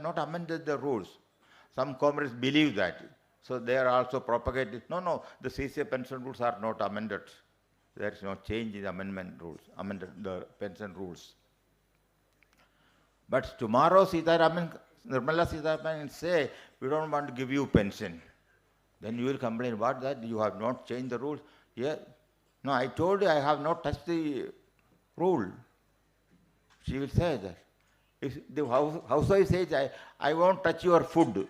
not amended the rules. Some comrades believe that. So they are also propagating. No, the CCA pension rules are not amended. There is no change in the amendment rules, amended the pension rules. But tomorrow Nirmala Sitharaman say, we don't want to give you pension. Then you will complain, what that? You have not changed the rules? Yeah. No, I told you I have not touched the rule. She will say that. If the housewife says, I won't touch your food,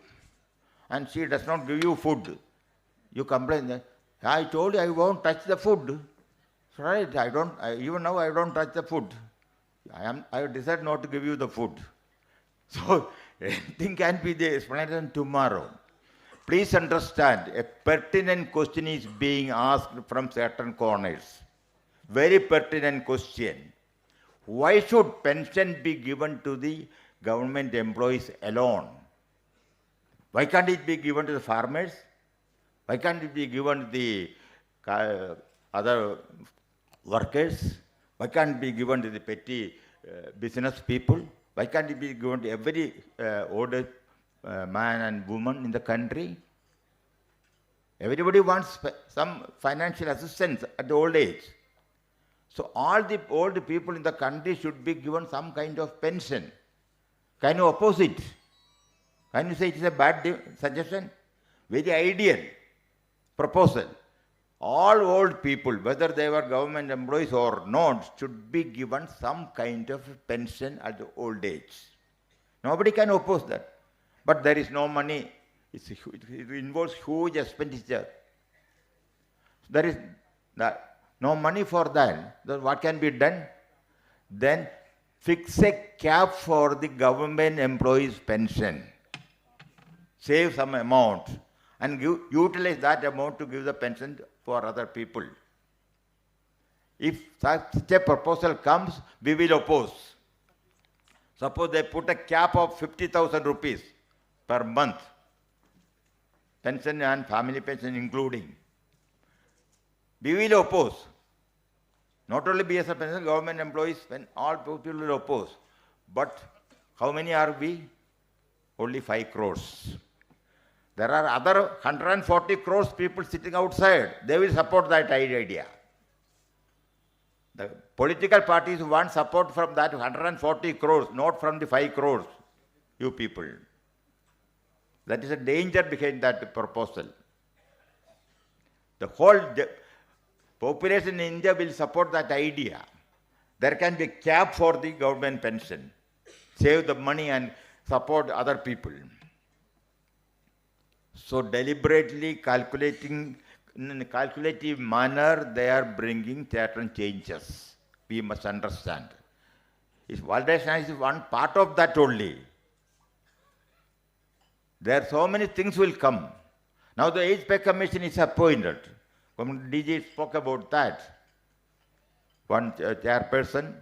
and she does not give you food, you complain that, I told you I won't touch the food. Right, even now I don't touch the food. I decided not to give you the food. So, anything can be the explanation tomorrow. Please understand, a pertinent question is being asked from certain corners. Very pertinent question. Why should pension be given to the government employees alone? Why can't it be given to the farmers? Why can't it be given to the other workers? Why can't it be given to the petty business people? Why can't it be given to every older man and woman in the country? Everybody wants some financial assistance at the old age. So all the old people in the country should be given some kind of pension. Can you oppose it? Can you say it is a bad suggestion? Very ideal proposal. All old people, whether they were government employees or not, should be given some kind of pension at the old age. Nobody can oppose that. But there is no money. It involves huge expenditure. There is no money for that. Then what can be done? Then fix a cap for the government employees' pension. Save some amount and utilize that amount to give the pension for other people. If such a proposal comes, we will oppose. Suppose they put a cap of 50,000 rupees per month, pension and family pension including. We will oppose. Not only BSNL pension, government employees, all people will oppose. But how many are we? Only 5 crores. There are other 140 crores people sitting outside. They will support that idea. The political parties want support from that 140 crores, not from the 5 crores, you people. That is a danger behind that proposal. The whole population in India will support that idea. There can be a cap for the government pension. Save the money and support other people. So deliberately calculating, in a calculative manner, they are bringing certain changes. We must understand. Validation is one part of that only. There are so many things will come. Now the Age Pay Commission is appointed. DG spoke about that. One chairperson,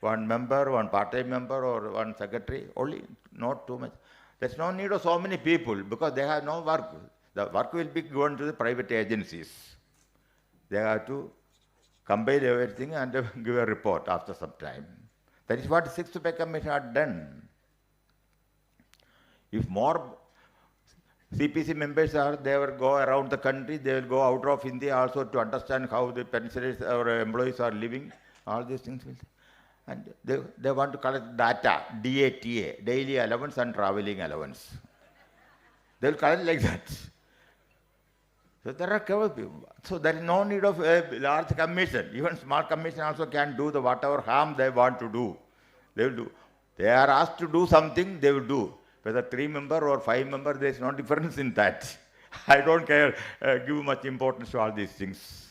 one member, one part-time member, or one secretary, only, not too much. There's no need of so many people because they have no work. The work will be given to the private agencies. They have to compile everything and give a report after some time. That is what Sixth Pay Commission had done. If more CPC members are, they will go around the country, they will go out of India also to understand how the pensioners or employees are living, all these things. And they want to collect data, DATA, daily allowance and traveling allowance. They will collect like that. So there are people. So there is no need of a large commission. Even small commission also can do the whatever harm they want to do. They will do. They are asked to do something, they will do. Whether 3-member or 5-member, there is no difference in that. I don't care, give much importance to all these things.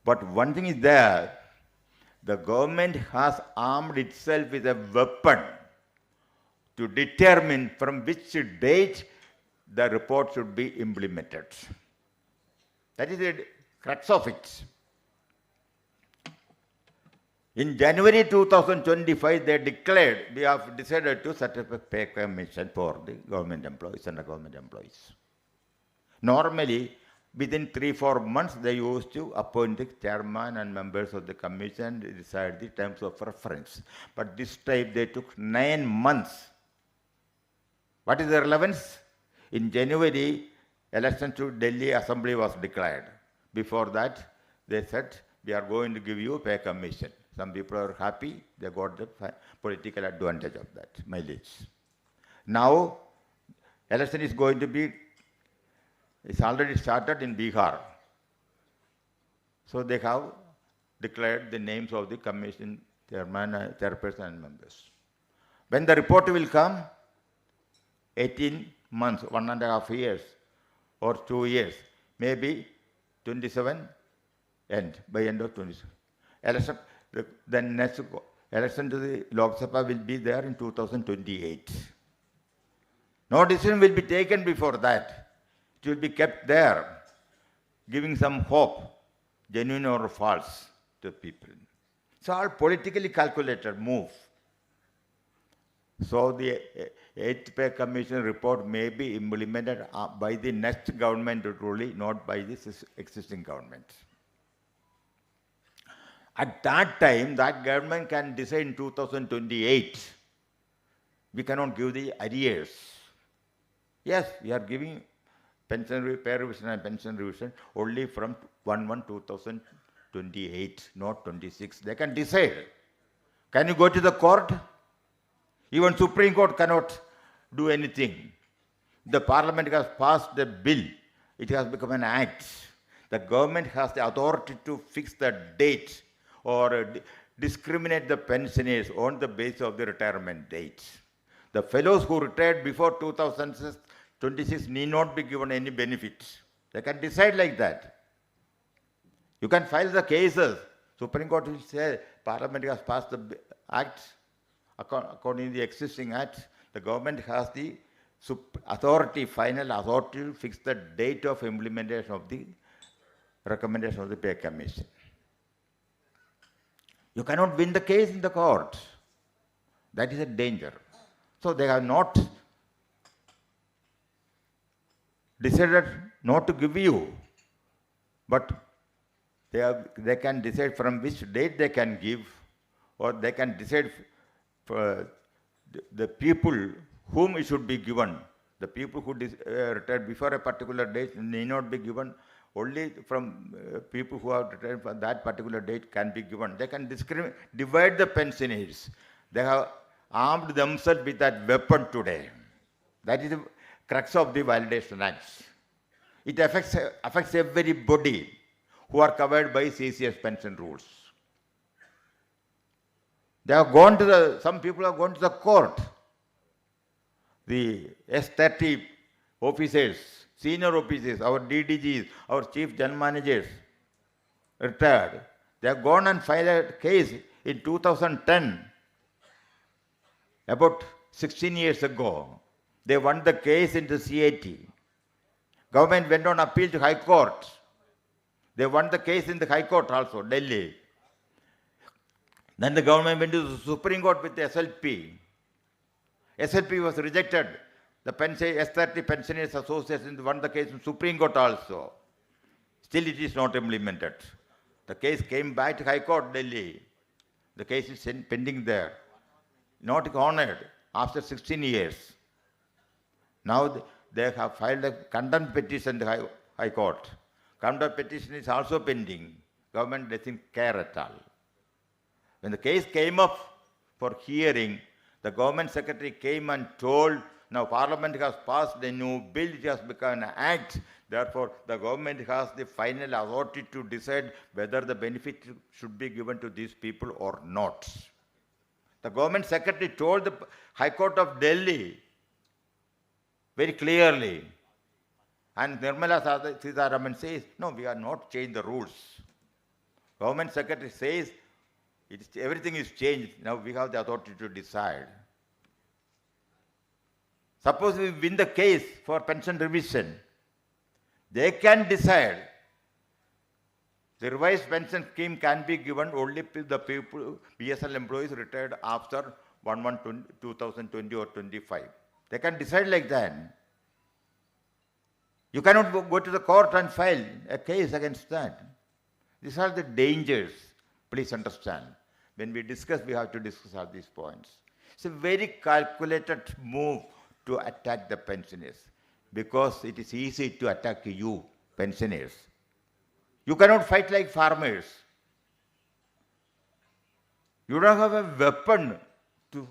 But one thing is there, the government has armed itself with a weapon to determine from which date the report should be implemented. That is the crux of it. In January 2025, they declared, we have decided to set up a pay commission for the government employees and the government employees. Normally, within 3-4 months, they used to appoint the chairman and members of the commission to decide the terms of reference. But this time, they took 9 months What is the relevance? In January, election to Delhi Assembly was declared. Before that, they said, we are going to give you pay commission. Some people are happy, they got the political advantage of that, mileage. Now, election is going to be, it's already started in Bihar. So they have declared the names of the commission chairman, chairperson and members. When the report will come, 18 months, 1.5 years or 2 years, maybe 27 end, by end of 27. Election, the next election to the Lok Sabha will be there in 2028. No decision will be taken before that. It will be kept there, giving some hope, genuine or false, to people. It's all politically calculated move. So the 8th Pay Commission report may be implemented by the next government only, not by this existing government. At that time, that government can decide in 2028. We cannot give the arrears. Yes, we are giving pension pay revision and pension revision only from 1/1/2028, not 26. They can decide. Can you go to the court? Even Supreme Court cannot do anything. The Parliament has passed the bill. It has become an act. The government has the authority to fix the date or discriminate the pensioners on the basis of the retirement date. The fellows who retired before 2026 need not be given any benefits. They can decide like that. You can file the cases. Supreme Court will say Parliament has passed the act. According to the existing act, the government has the authority, final authority to fix the date of implementation of the recommendation of the Pay Commission. You cannot win the case in the court. That is a danger. So they have not decided not to give you, but they can decide from which date they can give, or they can decide for the people whom it should be given. The people who retired before a particular date need not be given. Only from people who have retired for that particular date can be given. They can divide the pensioners. They have armed themselves with that weapon today. That is the crux of the Validation Act. It affects everybody who are covered by CCS pension rules. They have gone to some people have gone to the court. The S30 officers, senior officers, our DDGs, our chief general managers, retired. They have gone and filed a case in 2010, about 16 years ago. They won the case in the CAT. Government went on appeal to High Court. They won the case in the High Court also, Delhi. Then the government went to the Supreme Court with the SLP. SLP was rejected. The S30 Pensioners Association won the case in Supreme Court also. Still it is not implemented. The case came back to High Court, Delhi. The case is pending there. Not honored after 16 years. Now they have filed a contempt petition to the High Court. Contempt petition is also pending. Government doesn't care at all. When the case came up for hearing, the government secretary came and told, now Parliament has passed a new bill, it has become an act, therefore the government has the final authority to decide whether the benefit should be given to these people or not. The government secretary told the High Court of Delhi very clearly, and Nirmala Sitharaman says, no, we have not changed the rules. Government secretary says, everything is changed. Now we have the authority to decide. Suppose we win the case for pension revision. They can decide the revised pension scheme can be given only to the people, BSNL employees retired after 1/1/2020 or 25. They can decide like that. You cannot go to the court and file a case against that. These are the dangers. Please understand. When we discuss, we have to discuss all these points. It's a very calculated move to attack the pensioners because it is easy to attack you, pensioners. You cannot fight like farmers. You don't have a weapon to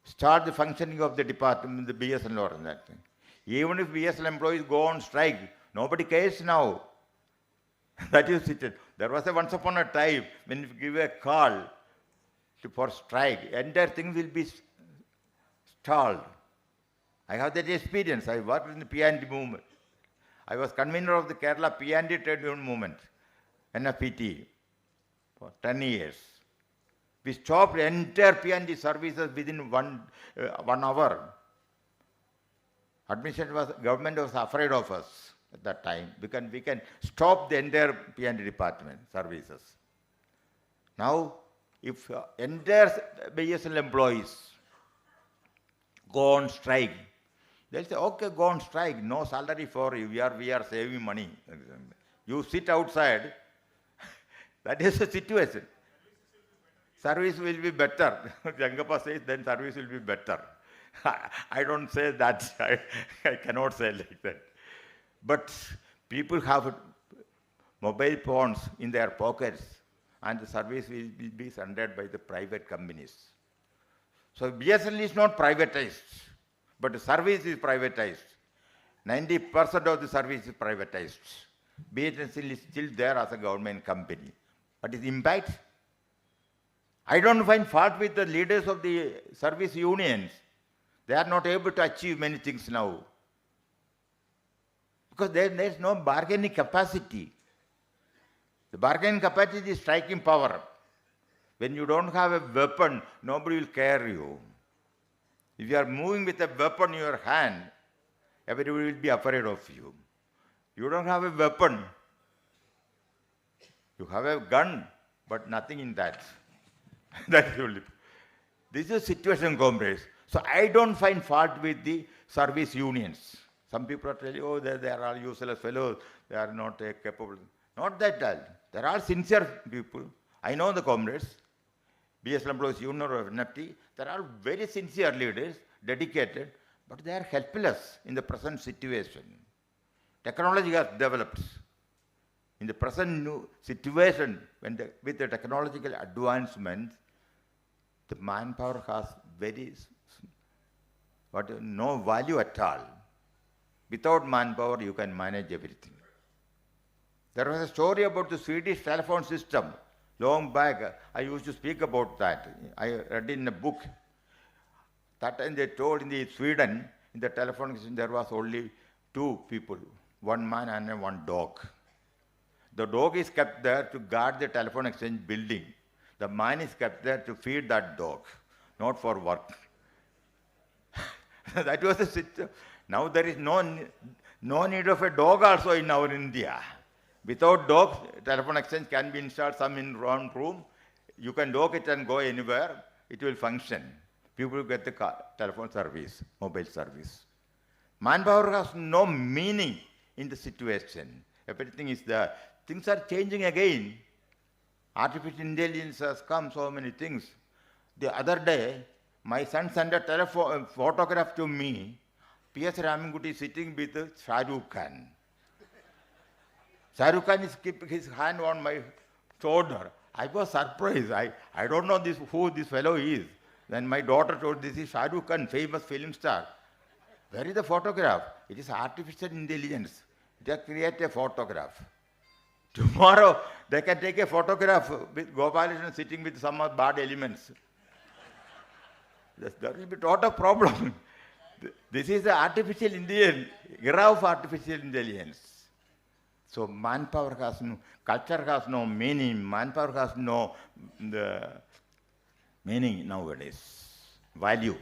start the functioning of the department, the BSNL or that thing. Even if BSNL employees go on strike, nobody cares now. That is it. There was once upon a time when you give a call for strike, entire thing will be stalled. I have that experience. I worked in the P&D movement. I was convener of the Kerala P&D trade union movement, NFPT, for 10 years. We stopped entire P&D services within one hour. Government was afraid of us at that time because we can stop the entire P&D department services. Now, if entire BSNL employees go on strike, they'll say, okay, go on strike, no salary for you, we are saving money. You sit outside, that is the situation. Service will be better. Jangappa says, then service will be better. I don't say that. I cannot say like that. But people have mobile phones in their pockets, and the service will be rendered by the private companies. So BSNL is not privatized, but the service is privatized. 90% of the service is privatized. BSNL is still there as a government company. But its impact? I don't find fault with the leaders of the service unions. They are not able to achieve many things now. Because there is no bargaining capacity. The bargaining capacity is striking power. When you don't have a weapon, nobody will care you. If you are moving with a weapon in your hand, everybody will be afraid of you. You don't have a weapon. You have a gun, but nothing in that. That's only. This is a situation, comrades. So I don't find fault with the service unions. Some people are telling, oh, they are all useless fellows. They are not capable. Not that all. There are sincere people. I know the comrades. BSNL employees union or NFT. There are very sincere leaders, dedicated, but they are helpless in the present situation. Technology has developed. In the present new situation, with the technological advancement, the manpower has no value at all. Without manpower, you can manage everything. There was a story about the Swedish telephone system. Long back, I used to speak about that. I read in a book. That time they told in Sweden, in the telephone system, there was only two people, one man and one dog. The dog is kept there to guard the telephone exchange building. The man is kept there to feed that dog, not for work. That was the situation. Now there is no need of a dog also in our India. Without dogs, telephone exchange can be installed some in one room. You can dock it and go anywhere. It will function. People will get the telephone service, mobile service. Manpower has no meaning in the situation. Everything is there. Things are changing again. Artificial intelligence has come, so many things. The other day, my son sent a photograph to me. P.S. Ramanguti sitting with Shah Rukh Khan. Shah Rukh Khan is keeping his hand on my shoulder. I was surprised. I don't know who this fellow is. Then my daughter told, this is Shah Rukh Khan, famous film star. Where is the photograph? It is artificial intelligence. They create a photograph. Tomorrow, they can take a photograph with Gopalakrishnan sitting with some bad elements. There will be a lot of problem. This is the era of artificial intelligence. So manpower has no, culture has no meaning, manpower has no meaning nowadays. Value.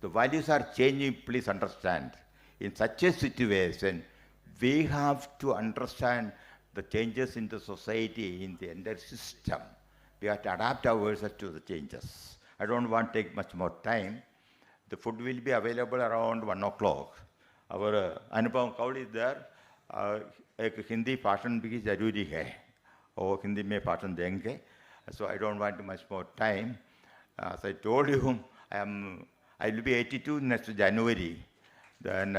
The values are changing, please understand. In such a situation, we have to understand the changes in the society, in the entire system. We have to adapt ourselves to the changes. I don't want to take much more time. The food will be available around 1 o'clock. Our Anupam Kaul is there. एक हिंदी भाषण भी जरूरी है और हिंदी में भाषण देंगे. So I don't want much more time. As I told you, I am I will be 82 next January. Then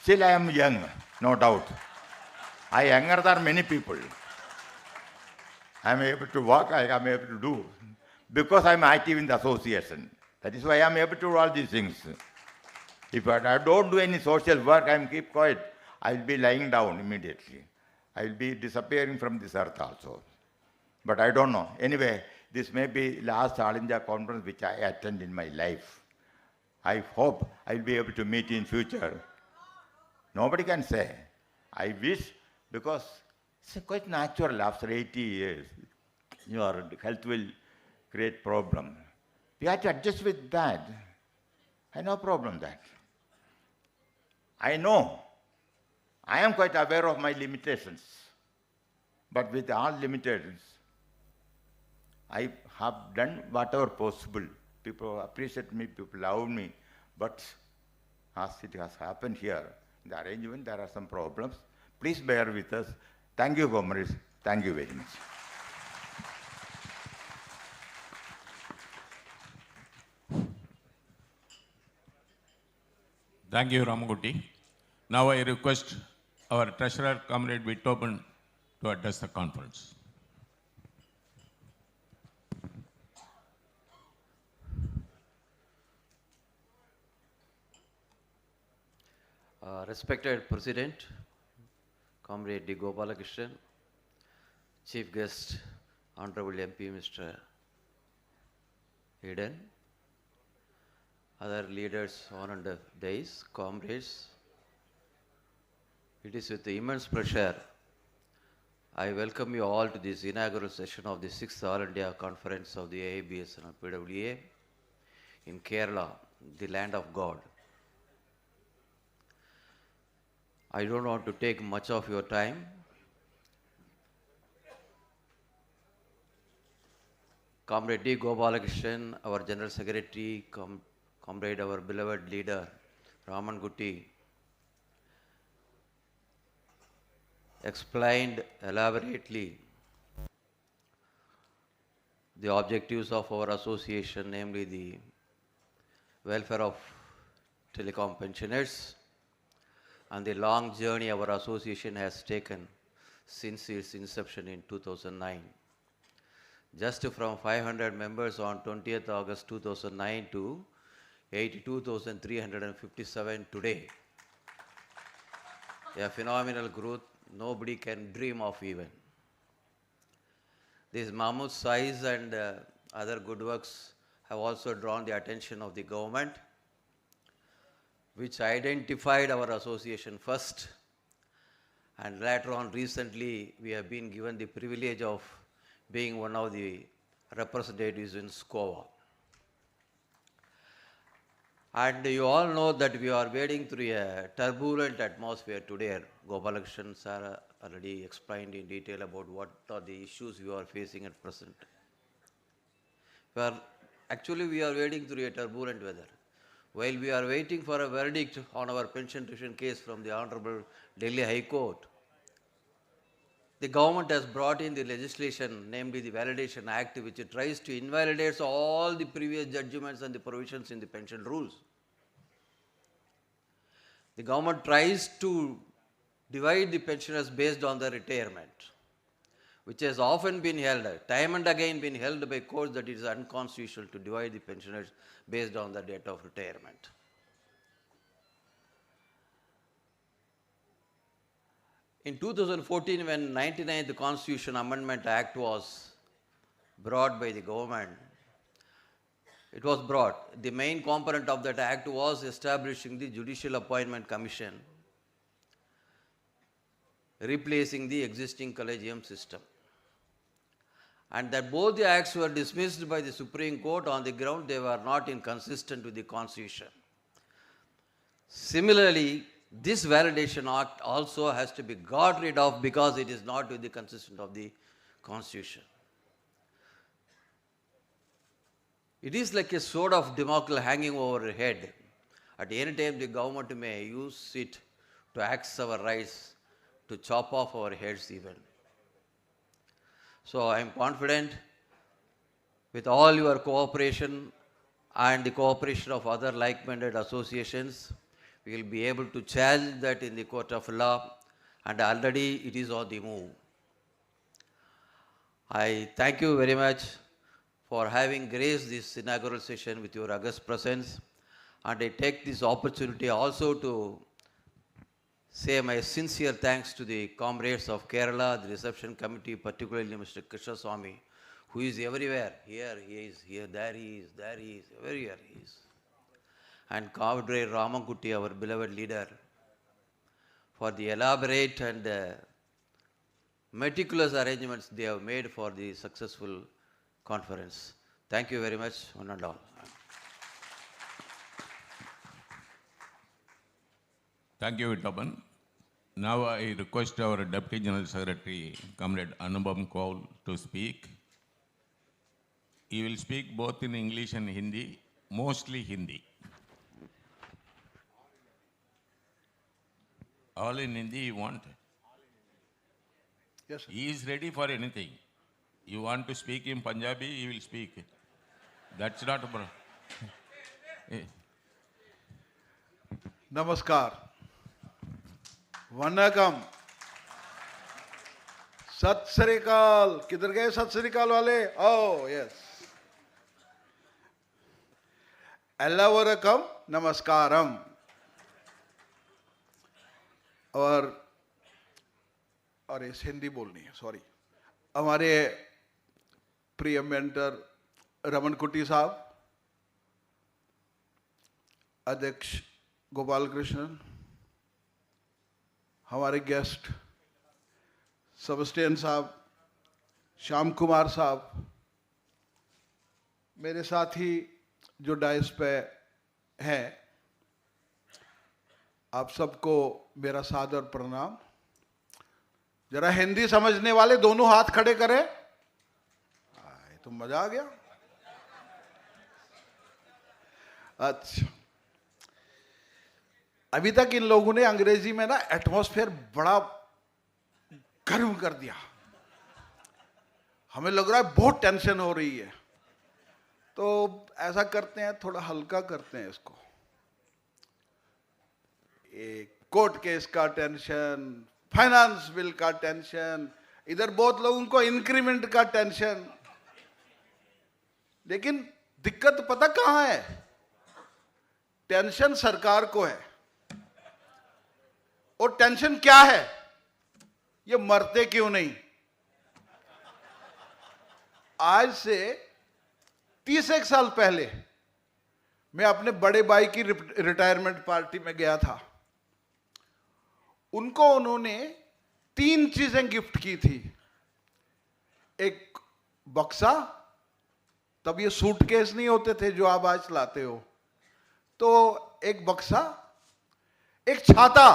still I am young, no doubt. I am younger than many people. I am able to walk, I am able to do, because I am active in the association. That is why I am able to do all these things. If I don't do any social work, I am keep quiet, I will be lying down immediately. I will be disappearing from this earth also. But I don't know. Anyway, this may be last All India conference which I attend in my life. I hope I will be able to meet in future. Nobody can say. I wish, because it's quite natural after 80 years. Your health will create problem. We have to adjust with that. I have no problem with that. I know. I am quite aware of my limitations. But with all limitations, I have done whatever possible. People appreciate me, people love me. But as it has happened here, in the arrangement, there are some problems. Please bear with us. Thank you, comrades. Thank you very much. Thank you, Ramagutti. Now I request our Treasurer, Comrade Vittopan, to address the conference. Respected President, Comrade D. Gopalakrishnan, Chief Guest, Honorable MP Mr. Eden, other leaders on and days, comrades, it is with immense pleasure I welcome you all to this inaugural session of the 6th All India Conference of the BSNL PWA in Kerala, the land of God. I don't want to take much of your time. Comrade D. Gopalakrishnan, our General Secretary, Comrade, our beloved leader, Raman Gutti, explained elaborately the objectives of our association, namely the welfare of telecom pensioners and the long journey our association has taken since its inception in 2009. Just from 500 members on 20th August 2009 to 82,357 today. A phenomenal growth nobody can dream of even. This mammoth size and other good works have also drawn the attention of the government, which identified our association first, and later on recently we have been given the privilege of being one of the representatives in SCOA. And you all know that we are wading through a turbulent atmosphere today. Gopalakrishnan sir already explained in detail about what are the issues we are facing at present. We are wading through a turbulent weather. While we are waiting for a verdict on our pension tuition case from the Honorable Delhi High Court, the government has brought in the legislation, namely the Validation Act, which tries to invalidate all the previous judgments and the provisions in the pension rules. The government tries to divide the pensioners based on their retirement, which has often been held, time and again been held by courts that it is unconstitutional to divide the pensioners based on the date of retirement. In 2014, when 99th Constitution Amendment Act was brought by the government, it was brought. The main component of that act was establishing the Judicial Appointment Commission, replacing the existing collegium system. And that both the acts were dismissed by the Supreme Court on the ground they were not inconsistent with the Constitution. Similarly, this validation act also has to be got rid of because it is not with the consistent of the Constitution. It is like a sword of Damocles hanging over our head. At any time, the government may use it to axe our rights, to chop off our heads even. So I am confident with all your cooperation and the cooperation of other like-minded associations, we will be able to challenge that in the court of law, and already it is on the move. I thank you very much for having graced this inaugural session with your august presence, and I take this opportunity also to say my sincere thanks to the comrades of Kerala, the reception committee, particularly Mr. Krishna Swami, who is everywhere. Here he is, here, there he is, everywhere he is. And Comrade Ramankutti, our beloved leader, for the elaborate and meticulous arrangements they have made for the successful conference. Thank you very much, one and all. Thank you, Vitopan. Now I request our Deputy General Secretary, Comrade Anubham Kaul, to speak. He will speak both in English and Hindi, mostly Hindi. All in Hindi you want? Yes, sir. He is ready for anything. You want to speak in Punjabi, he will speak. That's not a problem. नमस्कार, वनकम, सत श्री अकाल. किधर गए सत श्री अकाल वाले? ओ यस, एल्लावरकम, नमस्कारम. और इस हिंदी बोलनी है, सॉरी. हमारे प्रिय मेंटर रमन कुट्टी साहब, अध्यक्ष गोपाल कृष्णन, हमारे गेस्ट सबस्टेन साहब, श्याम कुमार साहब, मेरे साथी जो डाइस पे हैं, आप सबको मेरा सादर प्रणाम. जरा हिंदी समझने वाले दोनों हाथ खड़े करें. तो मजा आ गया. अच्छा, अभी तक इन लोगों ने अंग्रेजी में ना एटमॉस्फेयर बड़ा गर्म कर दिया. हमें लग रहा है बहुत टेंशन हो रही है. तो ऐसा करते हैं, थोड़ा हल्का करते हैं इसको. एक कोर्ट केस का टेंशन, फाइनेंस बिल का टेंशन, इधर बहुत लोगों को इंक्रीमेंट का टेंशन. लेकिन दिक्कत पता कहां है? टेंशन सरकार को है. और टेंशन क्या है? ये मरते क्यों नहीं? आज से 31 साल पहले मैं अपने बड़े भाई की रिटायरमेंट पार्टी में गया था. उनको उन्होंने 3 चीजें गिफ्ट की थी. एक बक्सा, तब ये सूटकेस नहीं होते थे जो आप आज लाते हो, तो एक बक्सा, एक छाता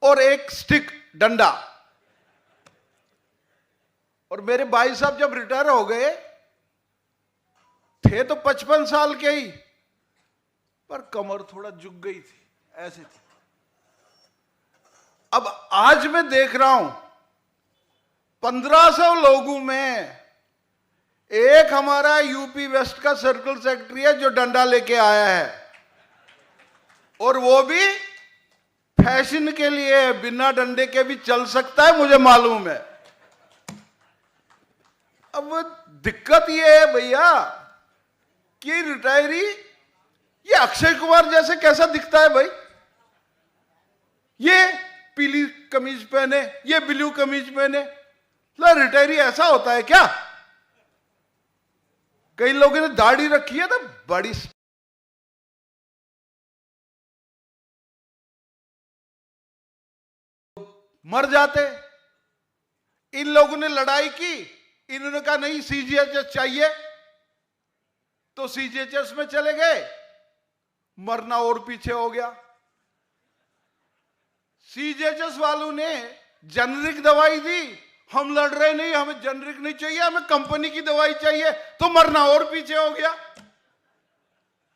और एक स्टिक, डंडा. और मेरे भाई साहब जब रिटायर हो गए थे तो 55 साल के ही, पर कमर थोड़ा झुक गई थी, ऐसे थी. अब आज मैं देख रहा हूं 1500 लोगों में एक हमारा यूपी वेस्ट का सर्कल सेक्रेटरी है जो डंडा लेके आया है, और वो भी फैशन के लिए. बिना डंडे के भी चल सकता है, मुझे मालूम है. अब दिक्कत ये है भैया कि रिटायरी ये अक्षय कुमार जैसे कैसा दिखता है भाई? ये पीली कमीज पहने, ये ब्लू कमीज पहने, रिटायरी ऐसा होता है क्या? कई लोगों ने दाढ़ी रखी है तो बड़ी मर जाते. इन लोगों ने लड़ाई की, इन्होंने कहा नहीं सीजीएचएस चाहिए, तो सीजीएचएस में चले गए. मरना और पीछे हो गया. सीजीएचएस वालों ने जेनरिक दवाई दी, हम लड़ रहे नहीं, हमें जेनरिक नहीं चाहिए, हमें कंपनी की दवाई चाहिए, तो मरना और पीछे हो गया.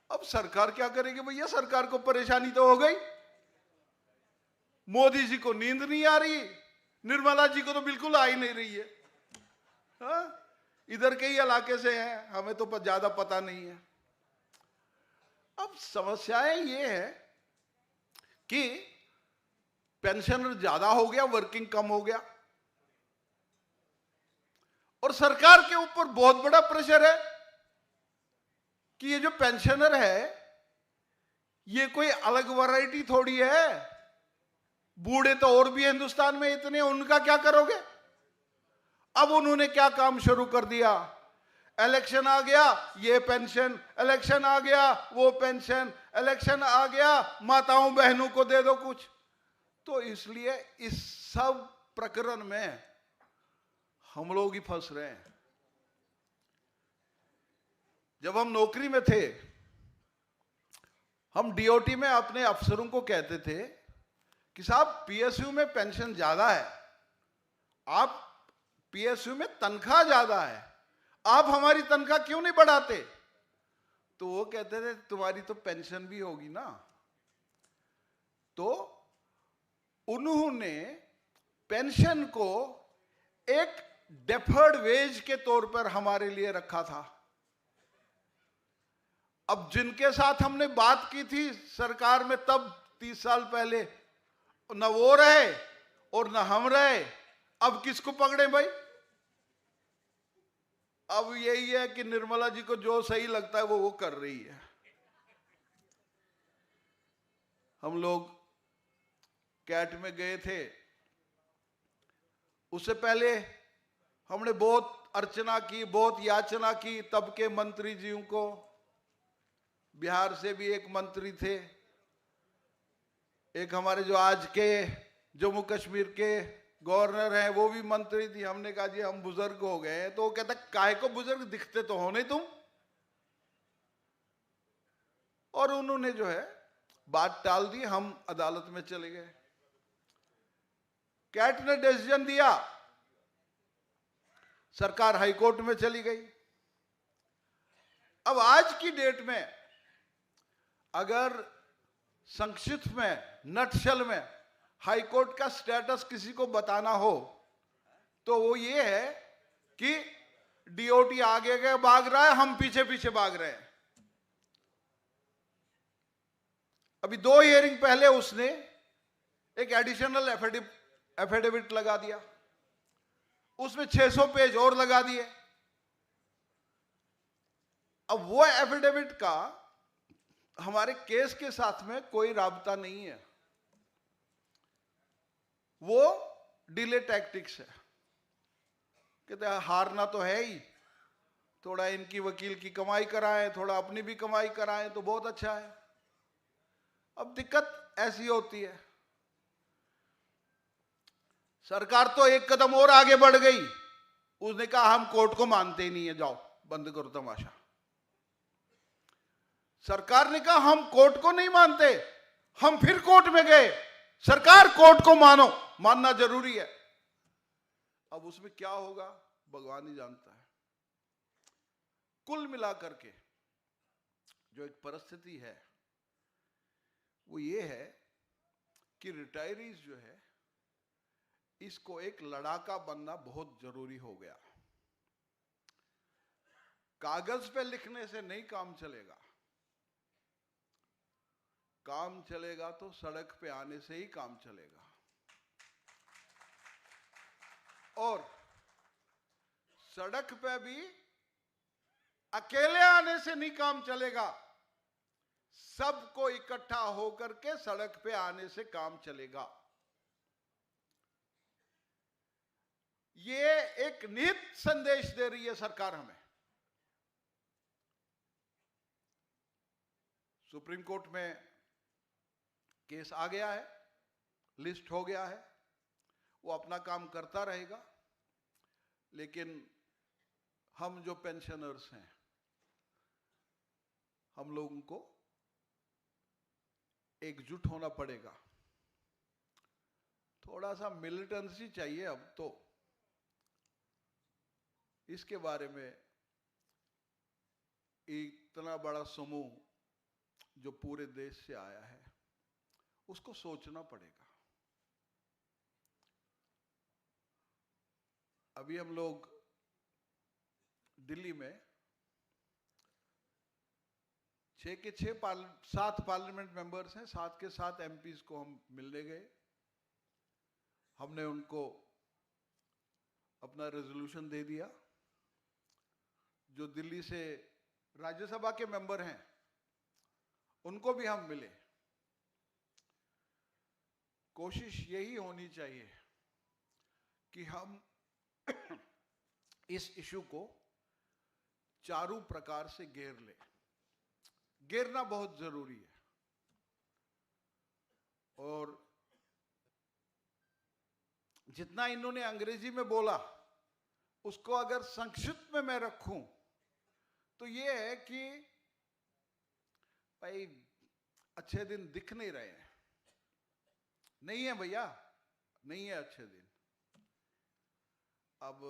अब सरकार क्या करेगी भैया? सरकार को परेशानी तो हो गई. मोदी जी को नींद नहीं आ रही, निर्मला जी को तो बिल्कुल आ ही नहीं रही है. इधर के ही इलाके से हैं, हमें तो ज्यादा पता नहीं है. अब समस्याएं ये है कि पेंशनर ज्यादा हो गया, वर्किंग कम हो गया, और सरकार के ऊपर बहुत बड़ा प्रेशर है कि ये जो पेंशनर है ये कोई अलग वैरायटी थोड़ी है, बूढ़े तो और भी हिंदुस्तान में इतने, उनका क्या करोगे। अब उन्होंने क्या काम शुरू कर दिया, इलेक्शन आ गया ये पेंशन, इलेक्शन आ गया वो पेंशन, इलेक्शन आ गया माताओं बहनों को दे दो कुछ। तो इसलिए इस सब प्रकरण में हम लोग ही फंस रहे हैं। जब हम नौकरी में थे, हम डीओटी में अपने अफसरों को कहते थे कि साहब पीएसयू में पेंशन ज्यादा है, आप पीएसयू में तनख्वाह ज्यादा है, आप हमारी तनख्वाह क्यों नहीं बढ़ाते। तो वो कहते थे तुम्हारी तो पेंशन भी होगी ना। तो उन्होंने पेंशन को एक डेफर्ड वेज के तौर पर हमारे लिए रखा था। अब जिनके साथ हमने बात की थी सरकार में तब 30 साल पहले, न वो रहे और न हम रहे, अब किसको पकड़े भाई। अब यही है कि निर्मला जी को जो सही लगता है वो कर रही है। हम लोग कैट में गए थे, उससे पहले हमने बहुत अर्चना की, बहुत याचना की तब के मंत्री जियों को। बिहार से भी एक मंत्री थे, एक हमारे जो आज के जम्मू कश्मीर के गवर्नर हैं वो भी मंत्री थी। हमने कहा जी हम बुजुर्ग हो गए हैं, तो वो कहता काहे को बुजुर्ग, दिखते तो हो नहीं तुम। और उन्होंने जो है बात टाल दी, हम अदालत में चले गए। कैट ने डिसीजन दिया, सरकार हाईकोर्ट में चली गई। अब आज की डेट में अगर संक्षिप्त में, नटशेल में हाईकोर्ट का स्टेटस किसी को बताना हो तो वो ये है कि डीओटी आगे आगे भाग रहा है, हम पीछे पीछे भाग रहे हैं। अभी 2 हियरिंग पहले उसने एक एडिशनल एफिडेविट लगा दिया, उसमें 600 पेज और लगा दिए। अब वो एफिडेविट का हमारे केस के साथ में कोई राबता नहीं है, वो डिले टैक्टिक्स है। कहते हैं हारना तो है ही, थोड़ा इनकी वकील की कमाई कराएं, थोड़ा अपनी भी कमाई कराएं तो बहुत अच्छा है। अब दिक्कत ऐसी होती है, सरकार तो एक कदम और आगे बढ़ गई, उसने कहा हम कोर्ट को मानते ही नहीं है, जाओ बंद करो तमाशा। सरकार ने कहा हम कोर्ट को नहीं मानते, हम फिर कोर्ट में गए, सरकार कोर्ट को मानो, मानना जरूरी है। अब उसमें क्या होगा भगवान ही जानता है। कुल मिलाकर के जो एक परिस्थिति है वो ये है कि रिटायरीज जो है इसको एक लड़ाका बनना बहुत जरूरी हो गया। कागज पे लिखने से नहीं काम चलेगा, काम चलेगा तो सड़क पे आने से ही काम चलेगा। और सड़क पे भी अकेले आने से नहीं काम चलेगा, सबको इकट्ठा होकर के सड़क पे आने से काम चलेगा। ये एक निहित संदेश दे रही है सरकार हमें। सुप्रीम कोर्ट में केस आ गया है, लिस्ट हो गया है, वो अपना काम करता रहेगा, लेकिन हम जो पेंशनर्स हैं हम लोगों को एकजुट होना पड़ेगा। थोड़ा सा मिलिटेंसी चाहिए अब तो। इसके बारे में इतना बड़ा समूह जो पूरे देश से आया है उसको सोचना पड़ेगा। अभी हम लोग दिल्ली में 6 के 6 7 पार्लियामेंट मेंबर्स हैं, 7 के 7 एमपीज को हम मिलने गए। हमने उनको अपना रेजोल्यूशन दे दिया। जो दिल्ली से राज्यसभा के मेंबर हैं उनको भी हम मिले। कोशिश यही होनी चाहिए कि हम इस इशू को चारों प्रकार से घेर ले। घेरना बहुत जरूरी है। और जितना इन्होंने अंग्रेजी में बोला उसको अगर संक्षिप्त में मैं रखूं तो ये है कि भाई अच्छे दिन दिख नहीं रहे हैं। नहीं है भैया, नहीं है अच्छे दिन। अब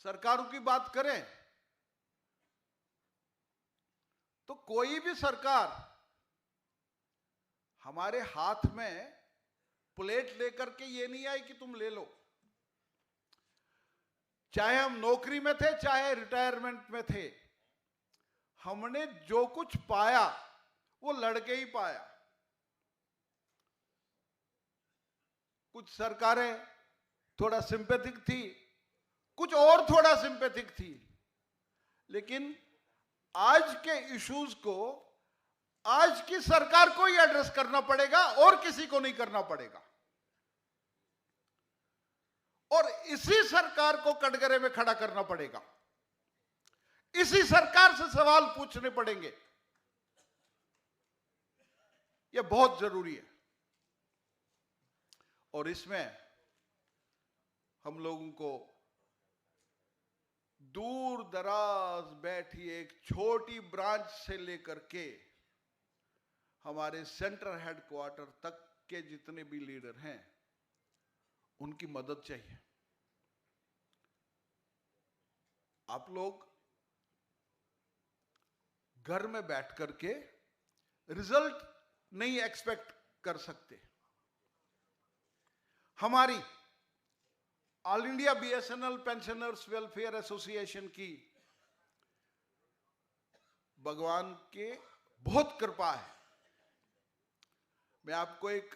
सरकारों की बात करें तो कोई भी सरकार हमारे हाथ में प्लेट लेकर के ये नहीं आई कि तुम ले लो। चाहे हम नौकरी में थे, चाहे रिटायरमेंट में थे, हमने जो कुछ पाया वो लड़के ही पाया। कुछ सरकारें थोड़ा सिंपैथिक थी, कुछ और थोड़ा सिंपैथिक थी, लेकिन आज के इश्यूज को आज की सरकार को ही एड्रेस करना पड़ेगा और किसी को नहीं करना पड़ेगा। और इसी सरकार को कटघरे में खड़ा करना पड़ेगा। इसी सरकार से सवाल पूछने पड़ेंगे। यह बहुत जरूरी है। और इसमें हम लोगों को दूर दराज बैठी एक छोटी ब्रांच से लेकर के हमारे सेंट्रल हेडक्वार्टर तक के जितने भी लीडर हैं उनकी मदद चाहिए। आप लोग घर में बैठ करके रिजल्ट नहीं एक्सपेक्ट कर सकते। हमारी all India BSNL pensioners welfare association की भगवान के बहुत कृपा है। मैं आपको एक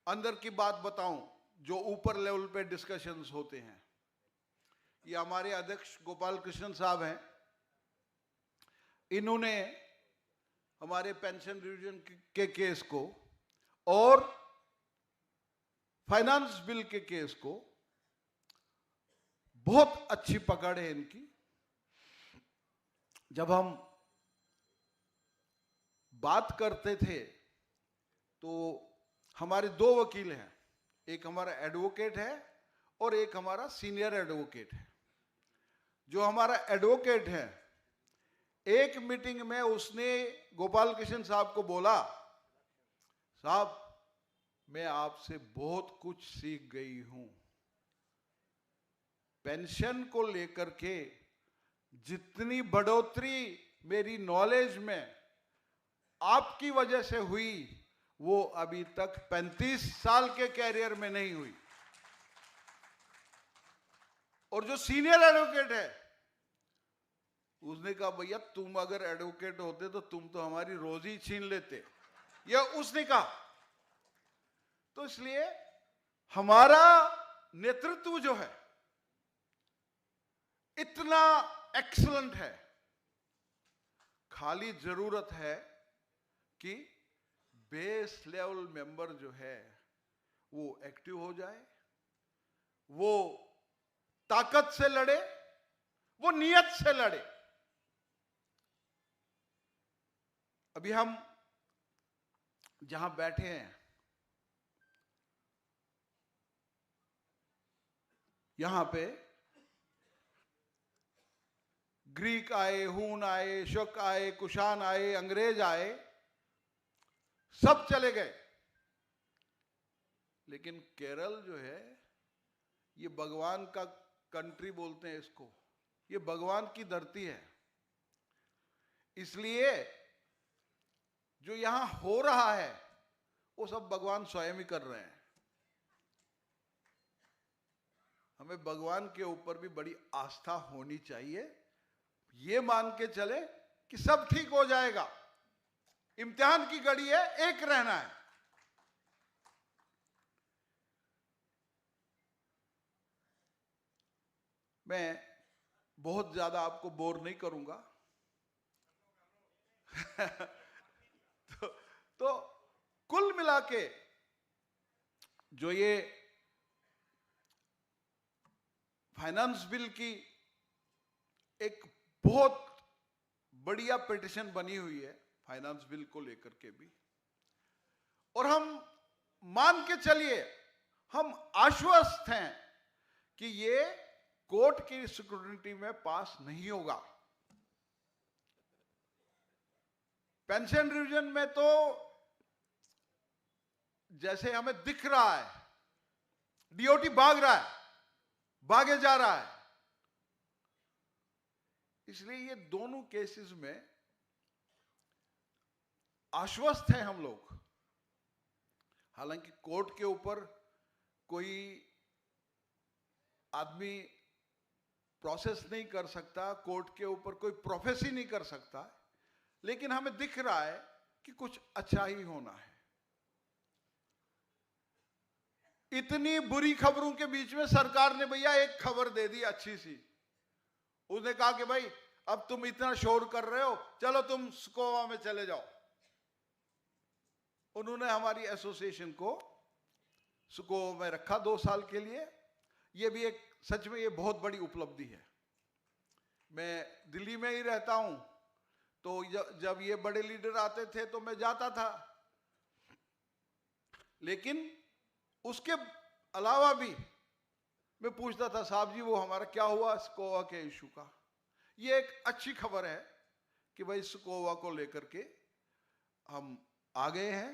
अंदर की बात बताऊं जो ऊपर लेवल पे डिस्कशंस होते हैं। ये हमारे अध्यक्ष गोपाल कृष्ण साहब हैं। इन्होंने हमारे पेंशन रिविजन के केस को और फाइनेंस बिल के केस को बहुत अच्छी पकड़ है इनकी। जब हम बात करते थे तो हमारे दो वकील हैं, एक हमारा एडवोकेट है और एक हमारा सीनियर एडवोकेट है। जो हमारा एडवोकेट है, एक मीटिंग में उसने गोपाल कृष्ण साहब को बोला, साहब मैं आपसे बहुत कुछ सीख गई हूं। पेंशन को लेकर के जितनी बढ़ोतरी मेरी नॉलेज में आपकी वजह से हुई वो अभी तक 35 साल के कैरियर में नहीं हुई। और जो सीनियर एडवोकेट है उसने कहा, भैया तुम अगर एडवोकेट होते तो तुम तो हमारी रोजी छीन लेते, यह उसने कहा। तो इसलिए हमारा नेतृत्व जो है इतना एक्सीलेंट है, खाली जरूरत है कि बेस लेवल मेंबर जो है वो एक्टिव हो जाए, वो ताकत से लड़े, वो नियत से लड़े। अभी हम जहां बैठे हैं यहां पे ग्रीक आए, हून आए, शक आए, कुषाण आए, अंग्रेज आए, सब चले गए। लेकिन केरल जो है ये भगवान का कंट्री बोलते हैं इसको, ये भगवान की धरती है। इसलिए जो यहां हो रहा है वो सब भगवान स्वयं ही कर रहे हैं। हमें भगवान के ऊपर भी बड़ी आस्था होनी चाहिए। ये मान के चले कि सब ठीक हो जाएगा, इम्तिहान की घड़ी है, एक रहना है। मैं बहुत ज्यादा आपको बोर नहीं करूंगा। तो कुल मिला के जो ये फाइनेंस बिल की एक बहुत बढ़िया पिटिशन बनी हुई है फाइनेंस बिल को लेकर के भी, और हम मान के चलिए, हम आश्वस्त हैं कि ये कोर्ट की स्क्रूटिनी में पास नहीं होगा। पेंशन रिवीजन में तो जैसे हमें दिख रहा है डीओटी भाग रहा है, भागे जा रहा है, इसलिए ये दोनों केसेस में आश्वस्त हैं हम लोग। हालांकि कोर्ट के ऊपर कोई आदमी प्रोसेस नहीं कर सकता, कोर्ट के ऊपर कोई प्रोफेसी नहीं कर सकता, लेकिन हमें दिख रहा है कि कुछ अच्छा ही होना है। इतनी बुरी खबरों के बीच में सरकार ने भैया एक खबर दे दी अच्छी सी। उसने कहा कि भाई अब तुम इतना शोर कर रहे हो, चलो तुम स्कोवा में चले जाओ। उन्होंने हमारी एसोसिएशन को स्कोवा में रखा 2 साल के लिए। यह भी एक सच में ये बहुत बड़ी उपलब्धि है। मैं दिल्ली में ही रहता हूं, तो जब ये बड़े लीडर आते थे तो मैं जाता था, लेकिन उसके अलावा भी मैं पूछता था, साहब जी वो हमारा क्या हुआ स्कोवा के इशू का। ये एक अच्छी खबर है कि भाई स्कोवा को लेकर के हम आ गए हैं।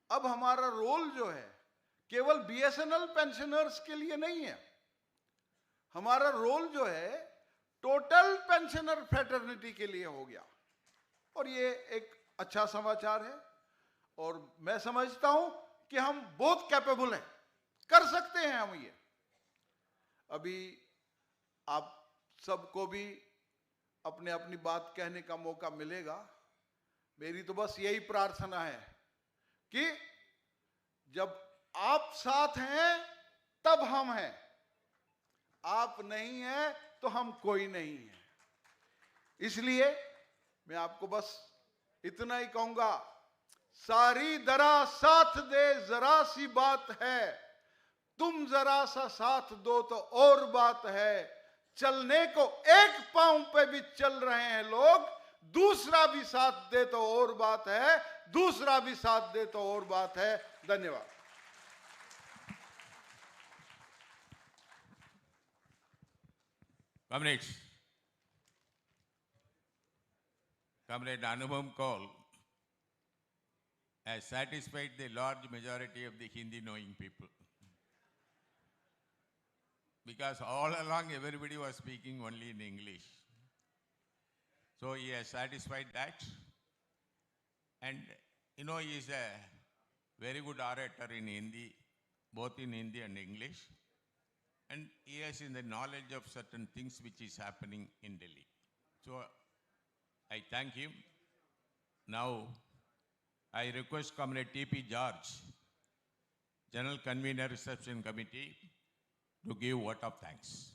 अब हमारा रोल जो है केवल बीएसएनएल पेंशनर्स के लिए नहीं है, हमारा रोल जो है टोटल पेंशनर फ्रेटर्निटी के लिए हो गया, और ये एक अच्छा समाचार है। और मैं समझता हूं कि हम बहुत कैपेबल हैं, कर सकते हैं हम ये। अभी आप सबको भी अपने अपनी बात कहने का मौका मिलेगा। मेरी तो बस यही प्रार्थना है कि जब आप साथ हैं तब हम हैं, आप नहीं हैं तो हम कोई नहीं है। इसलिए मैं आपको बस इतना ही कहूंगा, सारी दरा साथ दे जरा सी बात है, तुम जरा सा साथ दो तो और बात है। चलने को एक पांव पे भी चल रहे हैं लोग, दूसरा भी साथ दे तो और बात है, दूसरा भी साथ दे तो और बात है। धन्यवाद। Comrades, Comrade Anubhav Kaul has satisfied the large majority of the Hindi-knowing people. Because all along everybody was speaking only in English. So he has satisfied that. And you know, he is a very good orator in Hindi, both in Hindi and English. And he has in the knowledge of certain things which is happening in Delhi. So I thank him. Now I request Comrade T.P. George, General Convener Reception Committee, to give vote of thanks.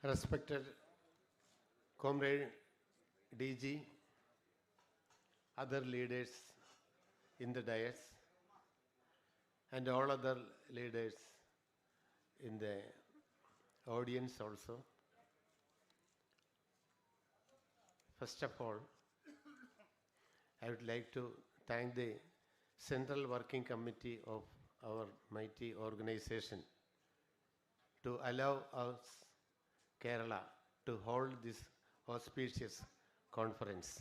Respected Comrade DG, other leaders in the dais, and all other leaders in the audience also. First of all, I would like to thank the Central Working Committee of our mighty organization to allow us, Kerala, to hold this auspicious conference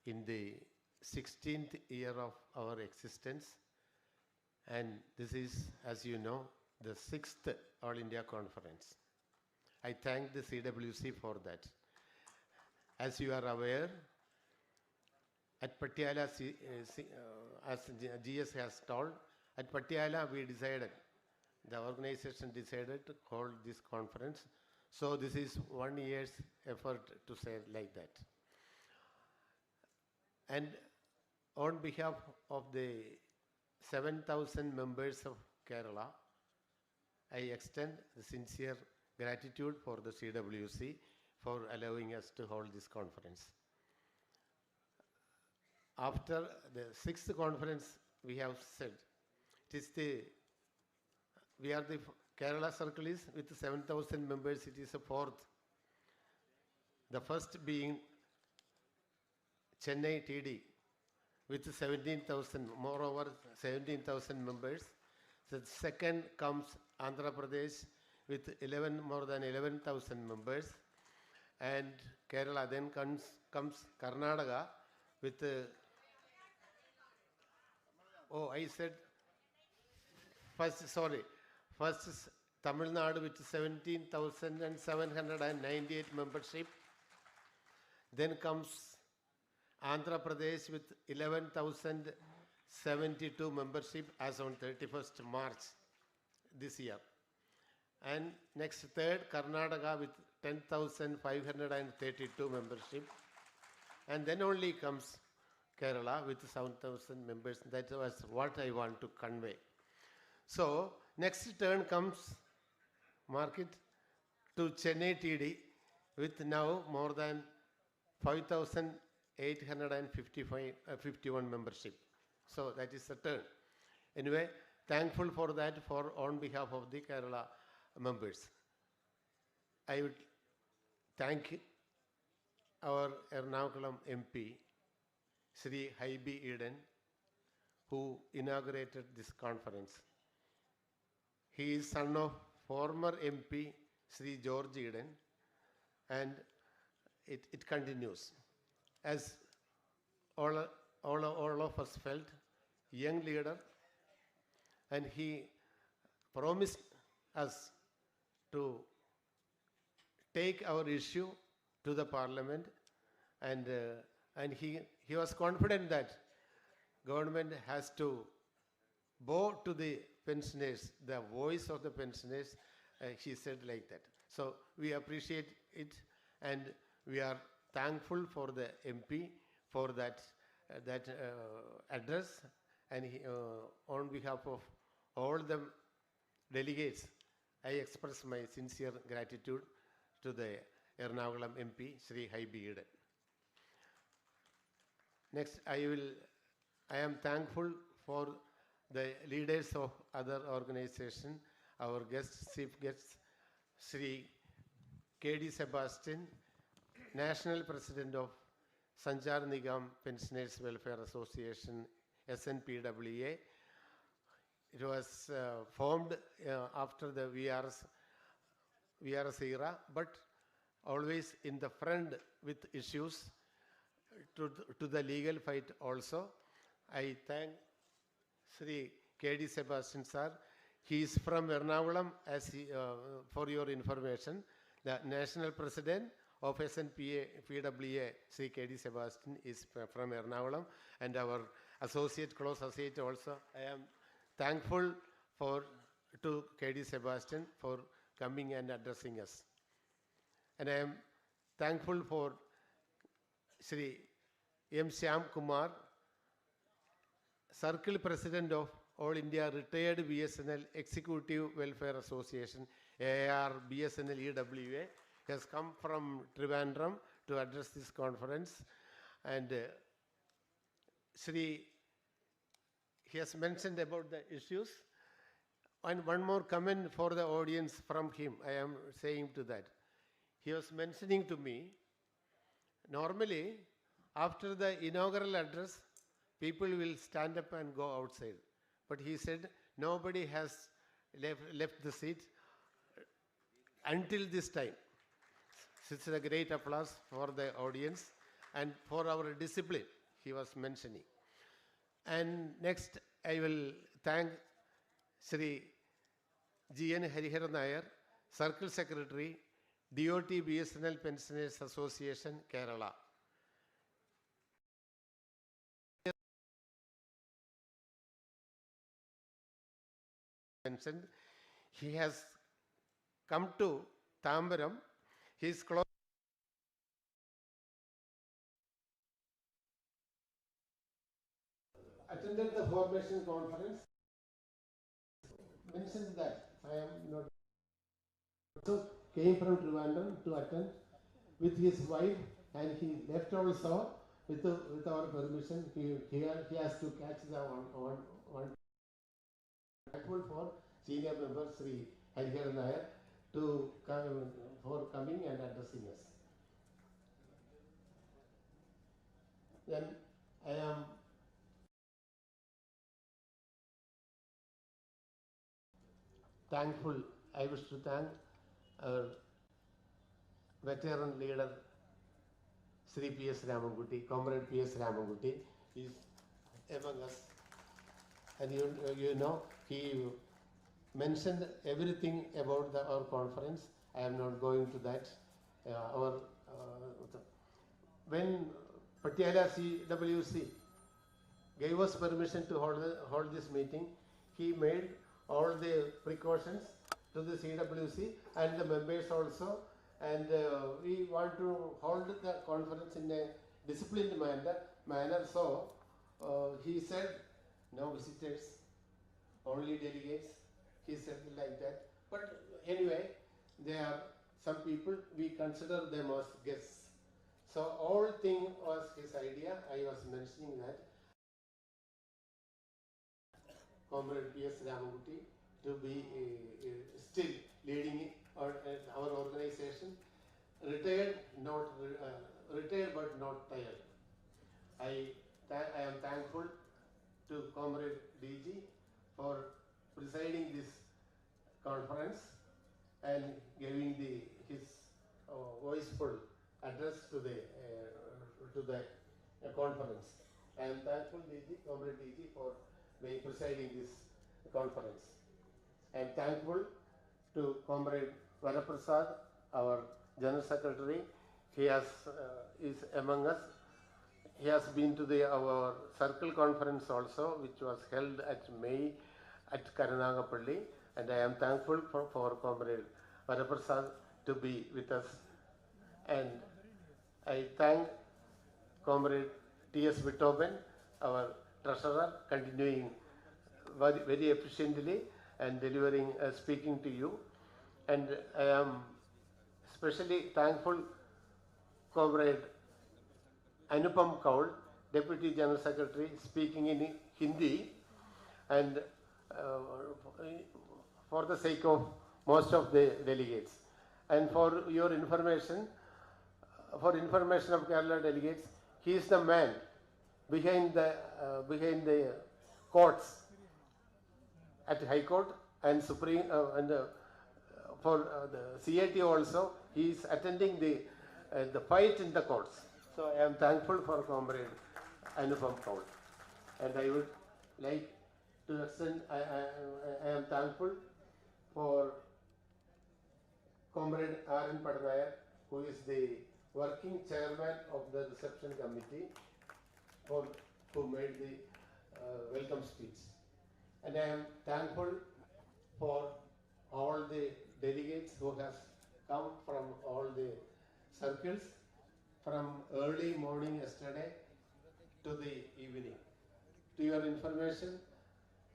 in the 16th year of our existence. And this is, as you know, the 6th All India Conference. I thank the CWC for that. As you are aware, at Patiala, as GS has told, at Patiala we decided, the organization decided to hold this conference. So this is 1 year's effort to say like that. And on behalf of the 7,000 members of Kerala, I extend the sincere gratitude for the CWC for allowing us to hold this conference. After the 6th conference, we have said, we are the Kerala Circle is with 7,000 members, it is a 4th. The first being Chennai TD with 17,000, moreover 17,000 members. The second comes Andhra Pradesh with more than 11,000 members. And Kerala then comes Karnataka with, I said, first is Tamil Nadu with 17,798 membership. Then comes Andhra Pradesh with 11,072 membership as on 31st March this year. And next third, Karnataka with 10,532 membership. And then only comes Kerala with 7,000 members. That was what I want to convey. So next turn comes market to Chennai TD with now more than 5,851 membership. So that is the turn. Anyway, thankful for that on behalf of the Kerala members. I would thank our Ernakulam MP, Sri Haibi Eden, who inaugurated this conference. He is son of former MP, Sri George Eden, and it continues. As all of us felt, young leader, and he promised us to take our issue to the parliament, and he was confident that government has to bow to the pensioners, the voice of the pensioners. He said like that. So we appreciate it, and we are thankful for the MP for that address, and on behalf of all the delegates, I express my sincere gratitude to the Ernakulam MP, Sri Haibi Eden. Next, I am thankful for the leaders of other organizations, our chief guests, Sri K.D. Sebastian, National President of Sanchar Nigam Pensioners Welfare Association, SNPWA. It was formed after the VRS era, but always in the front with issues to the legal fight also. I thank Sri K.D. Sebastian sir. He is from Ernakulam, for your information. The National President of SNPWA, Sri K.D. Sebastian, is from Ernakulam, and our close associate also. I am thankful to K.D. Sebastian for coming and addressing us. And I am thankful for Sri M. Shyam Kumar, Circle President of All India Retired BSNL Executive Welfare Association, AAR BSNL EWA, has come from Trivandrum to address this conference. And he has mentioned about the issues. And one more comment for the audience from him, I am saying to that. He was mentioning to me, normally, after the inaugural address, people will stand up and go outside. But he said, nobody has left the seat until this time. It's a great applause for the audience and for our discipline, he was mentioning. And next, I will thank Sri G.N. Hariharan Nair, Circle Secretary, DOT BSNL Pensioners Association, Kerala. mentioned, he has come to Tambaram. He is close. Attended the formation conference. Mentioned that I am not. So came from Trivandrum to attend with his wife, and he left also with our permission. He has to catch the one thankful for senior member Sri Hariharan Nair to come for coming and addressing us. Then I am thankful. I wish to thank our veteran leader Sri P.S. Ramanguti, Comrade P.S. Ramanguti is among us. And you know, he mentioned everything about our conference. I am not going to that. When Patiala CWC gave us permission to hold this meeting, he made all the precautions to the CWC and the members also. And we want to hold the conference in a disciplined manner. So he said, no visitors, only delegates. He said like that. But anyway, there are some people, we consider them as guests. So all thing was his idea. I was mentioning that. Comrade P.S. Ramanguti to be still leading our organization. Retired but not tired. I am thankful to Comrade DG for presiding this conference and giving his voiceful address to the conference. I am thankful Comrade DG for presiding this conference. I am thankful to Comrade Varaprasad, our General Secretary. He is among us. He has been to our circle conference also, which was held at May at Karanagapalli, and I am thankful for Comrade Varaprasad to be with us. And I thank Comrade T.S. Vitoben, our treasurer, continuing very efficiently and delivering, speaking to you. And I am especially thankful Comrade Anupam Kaul, Deputy General Secretary, speaking in Hindi, and for the sake of most of the delegates. And for your information, of Kerala delegates, he is the man behind the courts at High Court and Supreme for the CAT also. He is attending the fight in the courts. So I am thankful for Comrade Anupam Kaul. And I would like to extend, I am thankful for Comrade R.N. Padanayak, who is the working chairman of the reception committee, who made the welcome speech. And I am thankful for all the delegates who has come from all the circles, from early morning yesterday to the evening. To your information,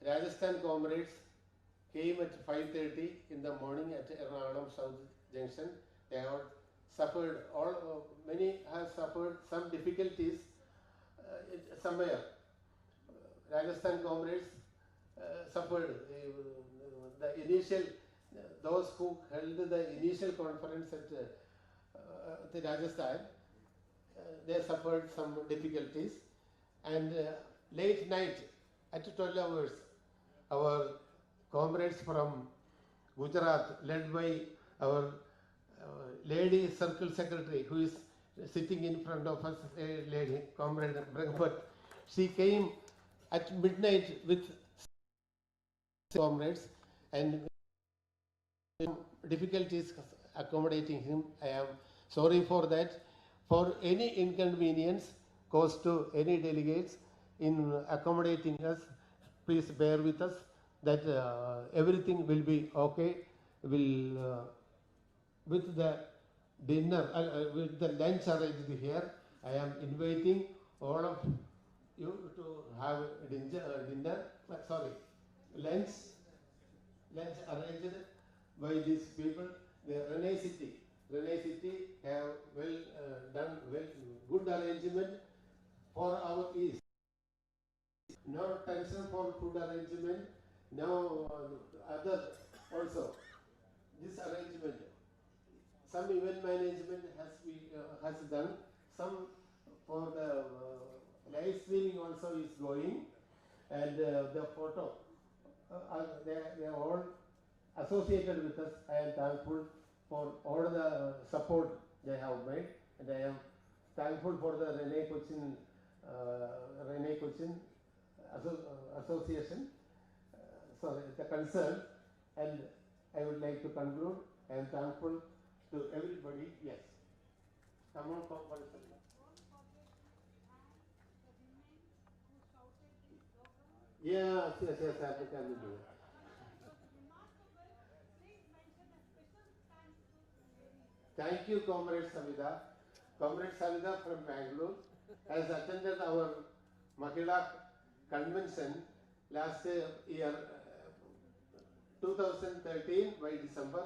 Rajasthan comrades came at 5:30 in the morning at Ernakulam South Junction. They have suffered, many have suffered some difficulties somewhere. Rajasthan comrades suffered the initial, those who held the initial conference at Rajasthan, they suffered some difficulties. And late night at 12 hours, our comrades from Gujarat, led by our lady circle secretary, who is sitting in front of us, a lady, Comrade Brahmat, she came at midnight with comrades and difficulties accommodating him. I am sorry for that. For any inconvenience caused to any delegates in accommodating us, please bear with us. that everything will be okay. Will with the dinner, with the lunch arranged here, I am inviting all of you to have dinner, sorry, lunch, lunch arranged by these people. The Rene City have done good arrangement for our east. No tension for food arrangement, no other also. This arrangement, some event management has done, some for the live streaming also is going, and the photo, they are all associated with us. I am thankful for all the support they have made, and I am thankful for the Rene Cochin Association, sorry, the concern, and I would like to conclude. I am thankful to everybody. Yes. Come on, come on. Yes, I will do it. Thank you, Comrade Savida. Comrade Savida from Bangalore has attended our Mahila convention last year, 2013 by December.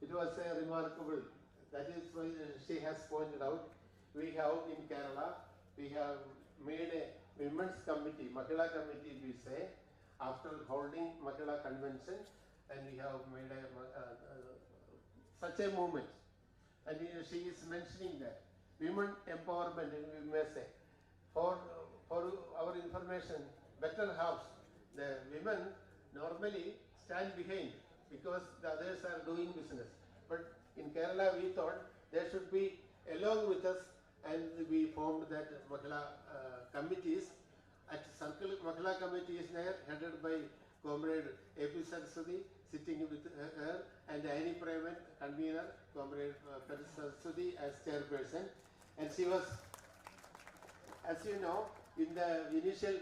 It was remarkable. That is why she has pointed out. We have in Kerala, we have made a women's committee, Mahila committee we say, after holding Mahila convention, and we have made such a movement. And she is mentioning that women empowerment, we may say, for our information, better halves, the women normally stand behind because the others are doing business. But in Kerala, we thought they should be along with us, and we formed that Mahila committees. At Circle Mahila committee is there, headed by Comrade A.P. Saraswati, sitting with her, and Annie Private, convener, Comrade Saraswati as chairperson. And she was, as you know, in the initial,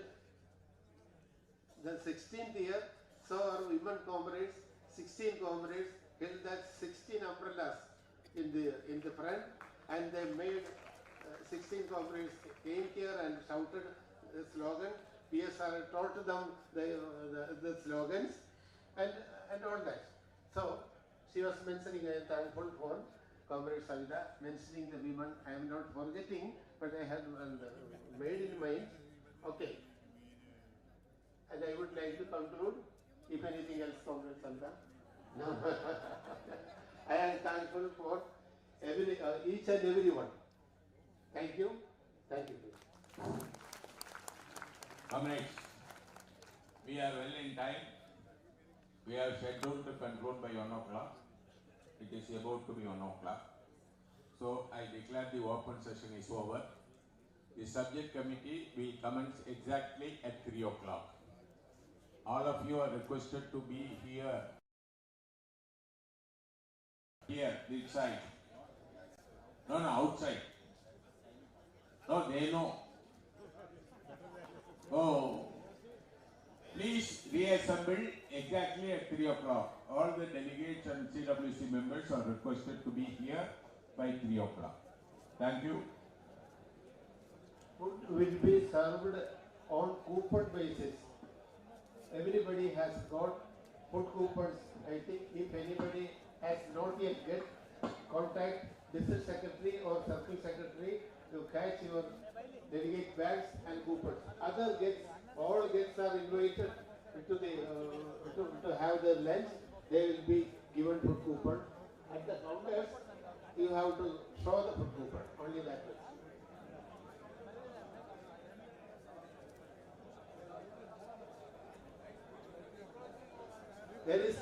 the 16th year, so our women comrades, 16 comrades, held that 16 umbrellas in the front, and they made 16 comrades came here and shouted the slogan. PSR taught them the slogans and all that. So she was mentioning, I am thankful for Comrade Savida mentioning the women. I am not forgetting, but I had made in mind. Okay. And I would like to conclude. If anything else, Comrade Savida. No. I am thankful for each and every one. Thank you. Thank you. Comrades, we are well in time. We are scheduled to conclude by 1 o'clock. It is about to be 1 o'clock. So I declare the open session is over. The subject committee will commence exactly at 3 o'clock. All of you are requested to be here. Here, this side. No, outside. No, they know. Oh, please reassemble exactly at 3 o'clock. All the delegates and CWC members are requested to be here by 3 o'clock. Thank you. Food will be served on coupon basis. Everybody has got food coupons. I think if anybody has not yet get, contact district secretary or circle secretary to catch your delegate bags and coupons. Other guests, all guests are invited to to have their lunch. They will be given food coupon. At the counters, you have to show the food coupon. Only that much. There is